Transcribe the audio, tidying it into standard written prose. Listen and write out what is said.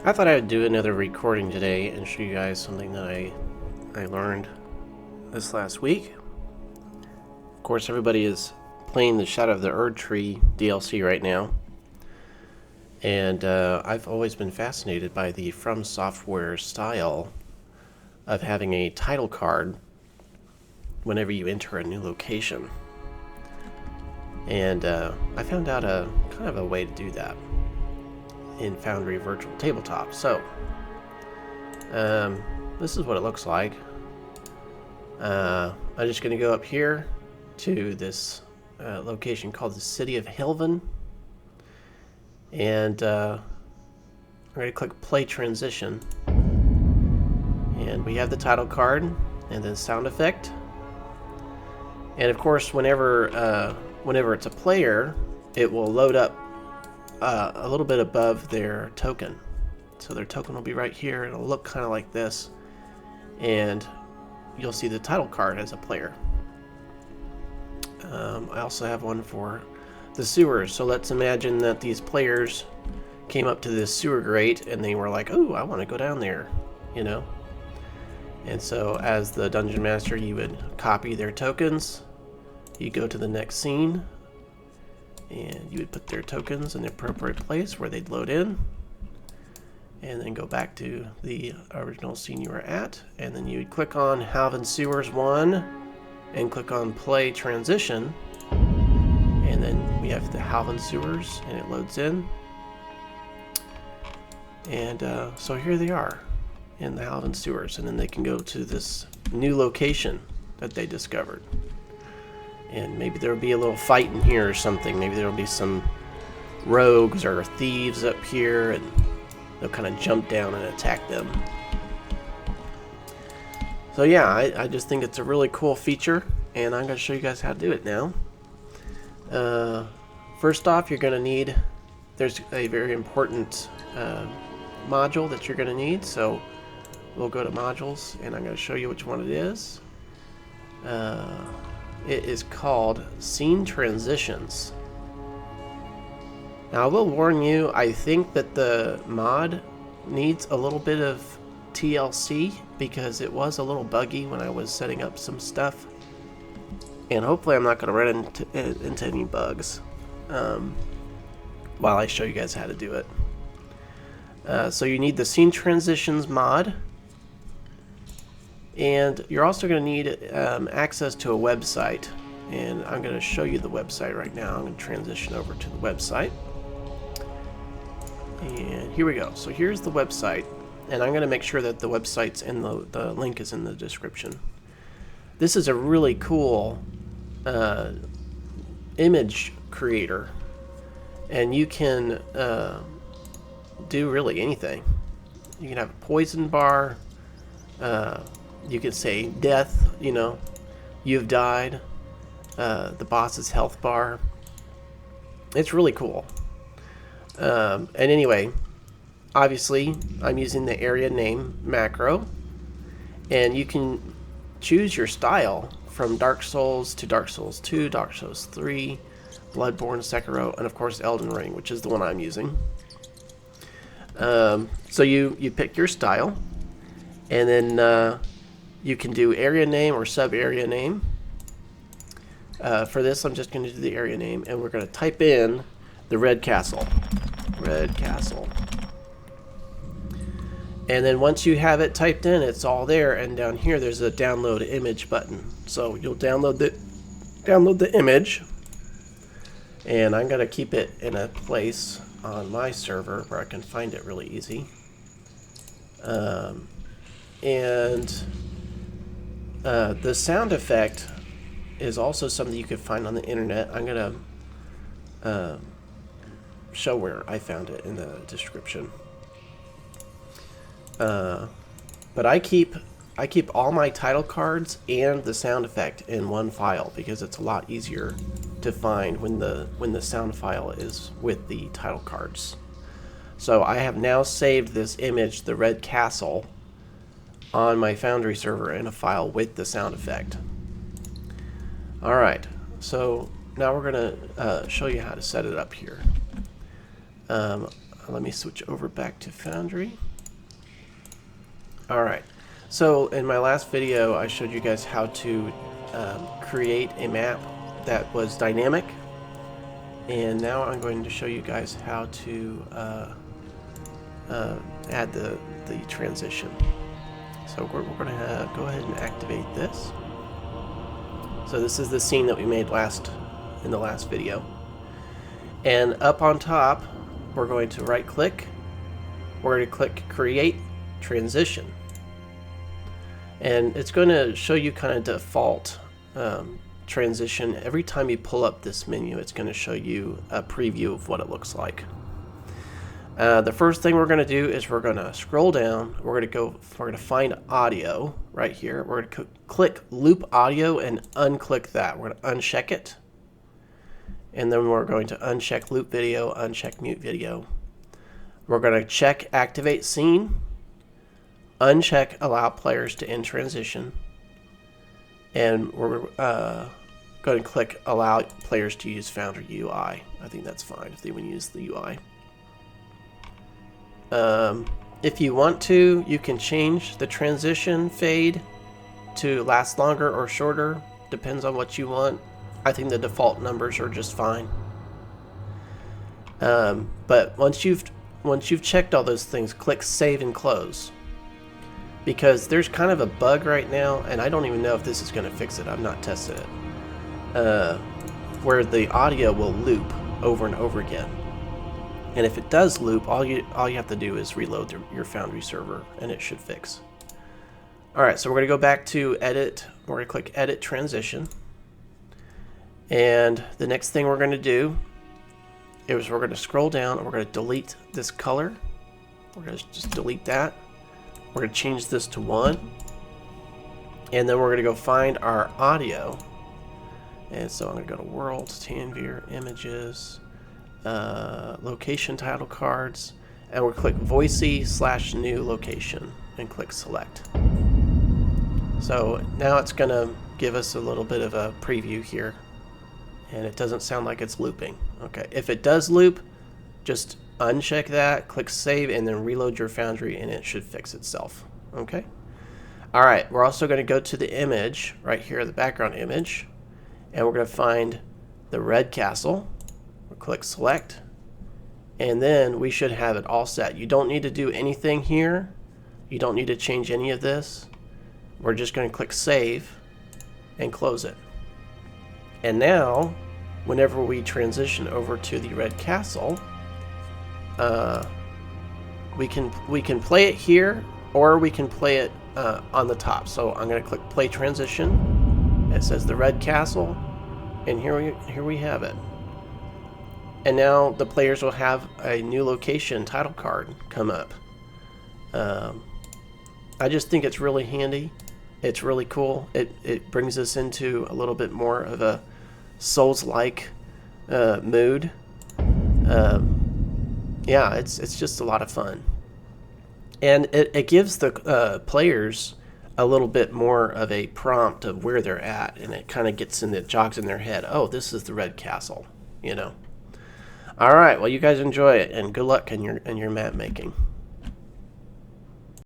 I thought I would do another recording today and show you guys something that I learned this last week. Of course, everybody is playing the Shadow of the Erd Tree DLC right now. And I've always been fascinated by the From Software style of having a title card whenever you enter a new location. And I found out a kind of a way to do that in Foundry Virtual Tabletop. So, this is what it looks like. I'm just going to go up here to this location called the City of Helven. And I'm going to click Play Transition. And we have the title card and then sound effect. And of course, whenever it's a player, it will load up a little bit above their token. So their token will be right here. It'll look kind of like this. And you'll see the title card as a player. I also have one for the sewers. So let's imagine that these players came up to this sewer grate and they were like, oh, I want to go down there, you know? And so as the dungeon master, you would copy their tokens. You go to the next scene and you would put their tokens in the appropriate place where they'd load in, and then go back to the original scene you were at, and then you would click on Helven Sewers 1 and click on Play Transition, and then we have the Helven Sewers and it loads in. And so here they are in the Helven Sewers, and then they can go to this new location that they discovered. And maybe there'll be a little fight in here or something. Maybe there'll be some rogues or thieves up here, and they'll kind of jump down and attack them. So yeah, I just think it's a really cool feature, and I'm going to show you guys how to do it now. First off, you're going to need, there's a very important module that you're going to need. So we'll go to modules, and I'm going to show you which one it is. It is called Scene Transitions. Now I will warn you, I think that the mod needs a little bit of TLC because it was a little buggy when I was setting up some stuff. And hopefully I'm not going to run into any bugs while I show you guys how to do it. So you need the Scene Transitions mod. And you're also going to need access to a website, and I'm going to show you the website right now. I'm going to transition over to the website, and here we go. So here's the website, and I'm going to make sure that the website's in the link is in the description. This is a really cool image creator, and you can do really anything. You can have a poison bar. You can say death, you know, you've died, the boss's health bar. It's really cool. And anyway, obviously, I'm using the area name macro, and you can choose your style from Dark Souls to Dark Souls 2, Dark Souls 3, Bloodborne, Sekiro, and of course Elden Ring, which is the one I'm using. So you pick your style, and then you can do area name or sub-area name. For this, I'm just going to do the area name, and we're going to type in the Red Castle. Red Castle. And then once you have it typed in, it's all there, and down here there's a download image button. So you'll download the image, and I'm going to keep it in a place on my server where I can find it really easy. The sound effect is also something you can find on the internet. I'm going to show where I found it in the description. But I keep all my title cards and the sound effect in one file because it's a lot easier to find when the sound file is with the title cards. So I have now saved this image, the Red Castle, on my Foundry server in a file with the sound effect. Alright, so now we're going to show you how to set it up here. I'm let me switch over back to Foundry. Alright, so in my last video I showed you guys how to create a map that was dynamic, and now I'm going to show you guys how to add the transition. So we're going to go ahead and activate this. So this is the scene that we made in the last video. And up on top, we're going to right click. We're going to click Create Transition. And it's going to show you kind of default transition. Every time you pull up this menu, it's going to show you a preview of what it looks like. The first thing we're going to do is we're going to scroll down. We're going to find audio right here. We're going to click loop audio and unclick that. We're going to uncheck it. And then we're going to uncheck loop video, uncheck mute video. We're going to check activate scene, uncheck allow players to end transition, and we're going to click allow players to use Foundry UI. I think that's fine if they want to use the UI. If you want to, you can change the transition fade to last longer or shorter. Depends on what you want. I think the default numbers are just fine. But once you've checked all those things, click save and close. Because there's kind of a bug right now, and I don't even know if this is going to fix it. I've not tested it. Where the audio will loop over and over again. And if it does loop, all you have to do is reload your Foundry server, and it should fix. Alright, so we're going to go back to edit. We're going to click edit transition. And the next thing we're going to do is we're going to scroll down and we're going to delete this color. We're going to just delete that. We're going to change this to 1. And then we're going to go find our audio. And so I'm going to go to World, Tanvir, Images, Location Title Cards, and we'll click Voicey/New Location and click Select. So now it's going to give us a little bit of a preview here. And it doesn't sound like it's looping. Okay, if it does loop, just uncheck that, click save, and then reload your Foundry, and it should fix itself. Okay. All right, we're also going to go to the image right here, the background image, and we're going to find the red castle. We'll click select, and then we should have it all set. You don't need to do anything here. You don't need to change any of this. We're just going to click save and close it. And now, whenever we transition over to the red castle, we can play it here, or we can play it on the top. So I'm going to click play transition. It says the red castle, and here we have it. And now the players will have a new location title card come up. I just think it's really handy. It's really cool. It brings us into a little bit more of a Souls-like mood. Yeah, it's just a lot of fun. And it gives the players a little bit more of a prompt of where they're at, and it kind of jogs in their head. Oh, this is the red castle, you know. All right, well, you guys enjoy it, and good luck in your map making.